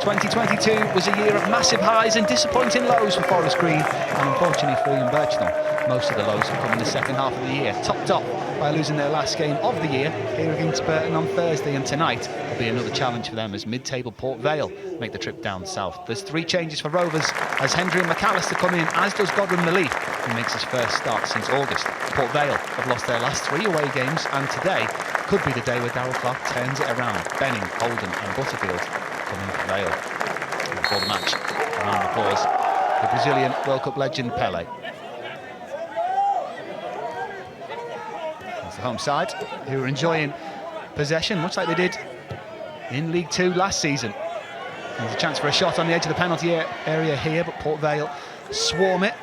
2022 was a year of massive highs and disappointing lows for Forest Green, and unfortunately for Ian Birchnell, most of the lows have come in the second half of the year, topped off by losing their last game of the year here against Burton on Thursday, and tonight will be another challenge for them as mid-table Port Vale make the trip down south. There's 3 changes for Rovers as Hendry and McAllister come in, as does Godwin Malik, who makes his first start since August. Port Vale have lost their last 3 away games, and today could be the day where Darryl Clark turns it around. Benning, Holden and Butterfield coming for Vale. And before the match, a round of applause, the Brazilian World Cup legend Pelé. It's the home side, who are enjoying possession, much like they did in League 2 last season. There's a chance for a shot on the edge of the penalty area here, but Port Vale swarm it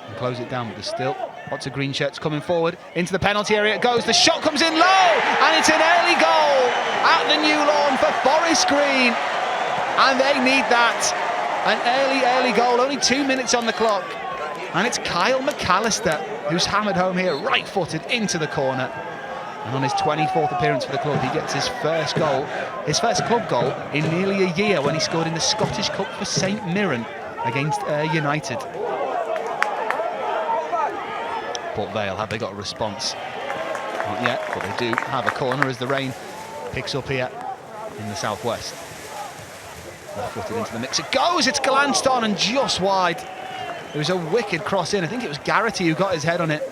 and close it down, but there's still lots of green shirts coming forward. Into the penalty area it goes, the shot comes in low, and it's an early goal at the new lawn for Forest Green. And they need that. An early goal, only 2 minutes on the clock. And it's Kyle McAllister who's hammered home here, right-footed into the corner. And on his 24th appearance for the club, he gets his first goal, his first club goal in nearly a year, when he scored in the Scottish Cup for St Mirren against United. Port Vale, have they got a response? Not yet, but they do have a corner as the rain picks up here in the southwest. Left-footed into the mix it goes, it's glanced on and just wide. It was a wicked cross in. I think it was Garrity who got his head on it.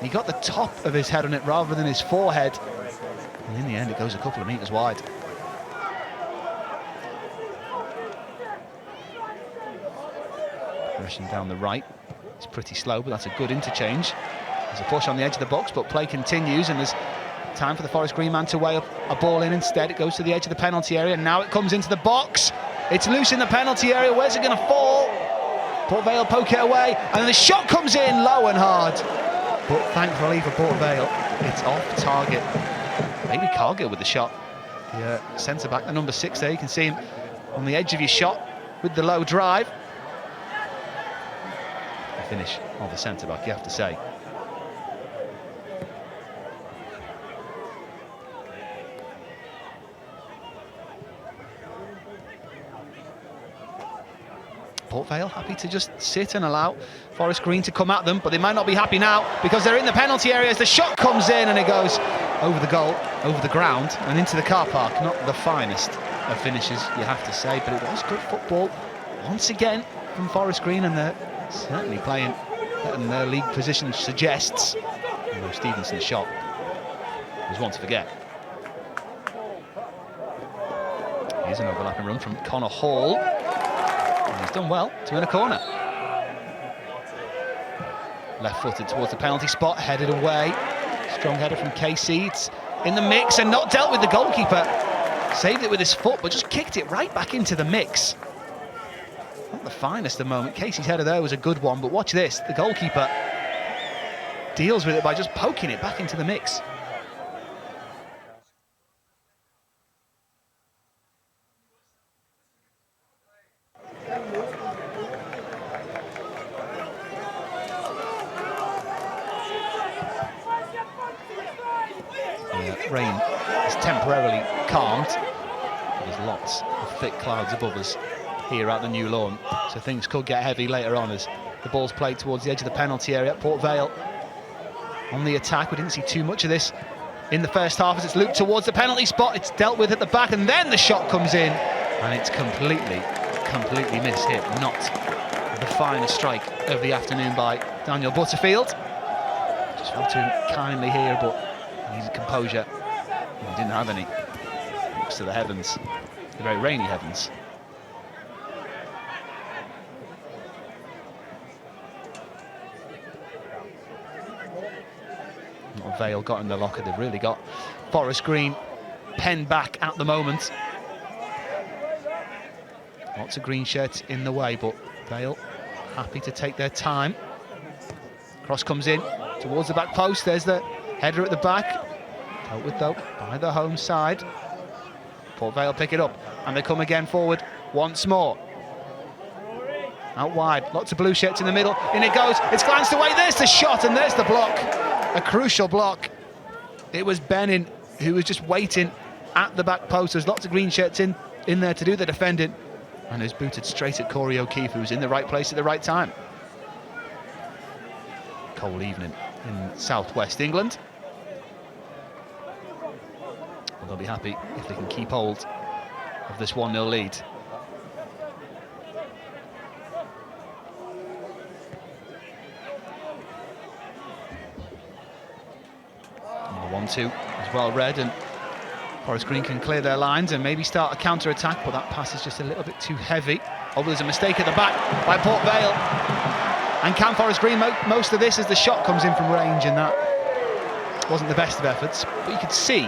He got the top of his head on it rather than his forehead. And in the end, it goes a couple of metres wide. Rushing down the right. It's pretty slow, but that's a good interchange. There's a push on the edge of the box, but play continues, and there's time for the Forest Green man to weigh up a ball in instead. It goes to the edge of the penalty area. Now it comes into the box. It's loose in the penalty area. Where's it going to fall? Port Vale poke it away, and the shot comes in low and hard. But thankfully for Port Vale, it's off target. Maybe Cargill with the shot. The centre-back, the number 6 there. You can see him on the edge of your shot with the low drive. The finish of the centre-back, you have to say. Port Vale happy to just sit and allow Forest Green to come at them, but they might not be happy now because they're in the penalty area as the shot comes in and it goes over the goal, over the ground and into the car park. Not the finest of finishes, you have to say, but it was good football once again from Forest Green, and they're certainly playing better than their league position suggests. Although Stevenson's shot was one to forget. Here's an overlapping run from Connor Hall. He's done well to win a corner. Left-footed towards the penalty spot, headed away. Strong header from KC. It's in the mix and not dealt with the goalkeeper. Saved it with his foot, but just kicked it right back into the mix. Not the finest of the moment. Casey's header there was a good one, but watch this. The goalkeeper deals with it by just poking it back into the mix. Rain is temporarily calmed, but there's lots of thick clouds above us here at the new lawn, so things could get heavy later on as the ball's played towards the edge of the penalty area. Port Vale on the attack. We didn't see too much of this in the first half as it's looped towards the penalty spot. It's dealt with at the back, and then the shot comes in and it's completely mishit. Not the finest strike of the afternoon by Daniel Butterfield. Just fell to him kindly here, but he needed composure. He didn't have any. Looks to the heavens, the very rainy heavens. What Vale got in the locker, they've really got Forest Green penned back at the moment. Lots of green shirts in the way, but Vale happy to take their time. Cross comes in towards the back post. There's the header at the back. Dealt with though by the home side. Port Vale pick it up and they come again forward once more. Out wide, lots of blue shirts in the middle. In it goes, it's glanced away. There's the shot and there's the block. A crucial block. It was Benning who was just waiting at the back post. There's lots of green shirts in in there to do the defending, and is booted straight at Corey O'Keefe, who's in the right place at the right time. Cold evening in southwest England. Well, they'll be happy if they can keep hold of this 1-0 lead. And the 1-2 is well read, and Forest Green can clear their lines and maybe start a counter-attack, but that pass is just a little bit too heavy. Oh, there's a mistake at the back by Port Vale. And can Forest Green most of this as the shot comes in from range, and that wasn't the best of efforts. But you could see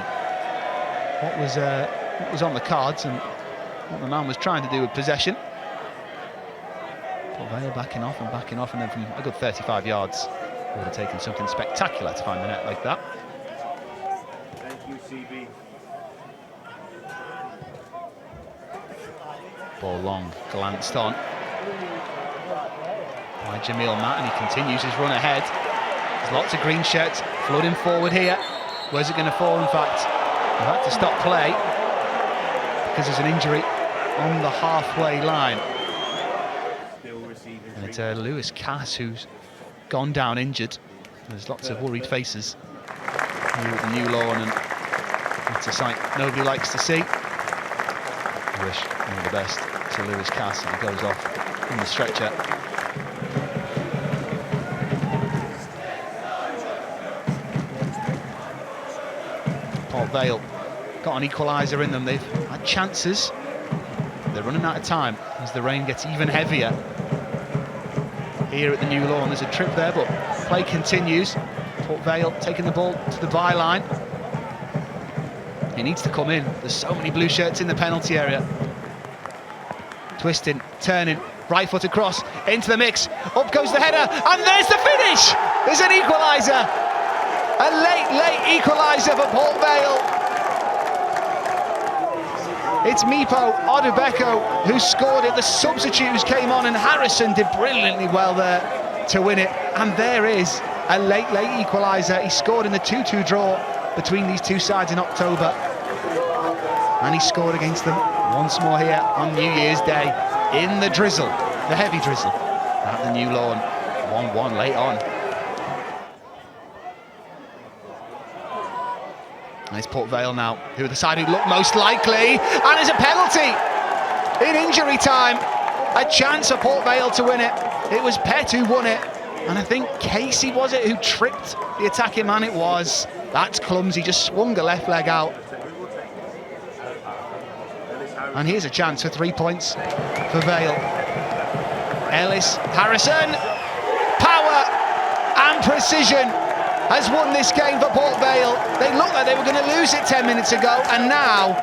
what was on the cards and what the man was trying to do with possession. Port Vale backing off, and then from a good 35 yards, it would have taken something spectacular to find the net like that. Thank you, CB. Ball long, glanced on by Jamil Matt, and he continues his run ahead. There's lots of green shirts flooding forward here. Where's it going to fall? In fact, they've had to stop play because there's an injury on the halfway line. And it's Lewis Cass who's gone down injured. There's lots of worried faces here at the new lawn, and it's a sight nobody likes to see. I wish all the best to Lewis Cass, and he goes off in the stretcher. Port Vale got an equalizer in them. They've had chances. They're running out of time as the rain gets even heavier here at the new lawn. There's a trip there, but play continues. Port Vale taking the ball to the byline. He needs to come in. There's so many blue shirts in the penalty area. Twisting, turning, right foot across, into the mix. Up goes the header, and there's the finish! There's an equaliser. A late equaliser for Port Vale. It's Mipo Odubeko who scored it. The substitutes came on, and Harrison did brilliantly well there to win it. And there is a late equaliser. He scored in the 2-2 draw between these two sides in October, and he scored against them once more here on New Year's Day in the drizzle, the heavy drizzle at the new lawn. 1-1 late on. And it's Port Vale now, who are the side who look most likely, and it's a penalty in injury time. A chance for Port Vale to win it. It was Pett who won it, and I think Casey, was it, who tripped the attacking man? It was. That's clumsy, just swung the left leg out. And here's a chance for 3 points for Vale. Ellis, Harrison, power and precision has won this game for Port Vale. They looked like they were going to lose it 10 minutes ago, and now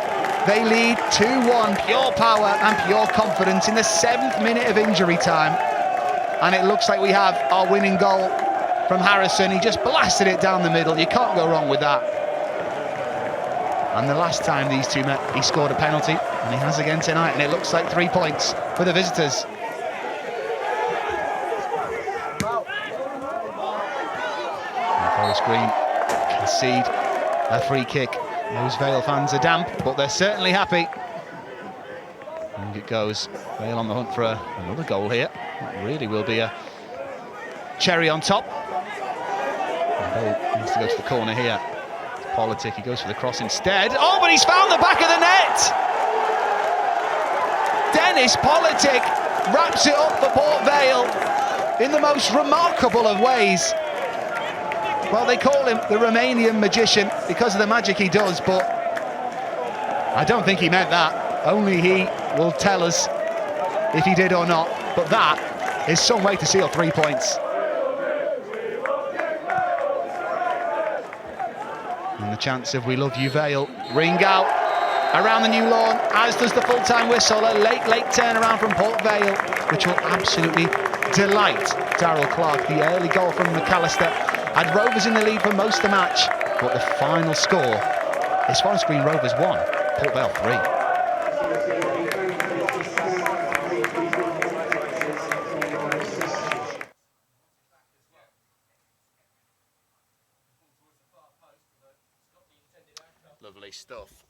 they lead 2-1. Pure power and pure confidence in the 7th minute of injury time. And it looks like we have our winning goal from Harrison. He just blasted it down the middle. You can't go wrong with that. And the last time these two met, he scored a penalty, and he has again tonight, and it looks like 3 points for the visitors. And Forest Green concede a free kick. Those Vale fans are damp, but they're certainly happy. And it goes. Vale on the hunt for another goal here. That really will be a cherry on top. And Vale needs to go to the corner here. Politic, he goes for the cross instead. Oh, but he's found the back of the net! Dennis Politic wraps it up for Port Vale in the most remarkable of ways. Well, they call him the Romanian magician because of the magic he does, but I don't think he meant that. Only he will tell us if he did or not. But that is some way to seal 3 points. And the chants of "We love you, Vale" ring out around the new lawn, as does the full-time whistle. A late turnaround from Port Vale, which will absolutely delight Darryl Clark. The early goal from McAllister had Rovers in the lead for most of the match, but the final score is Forest Green Rovers 1, Port Vale 3. Lovely stuff.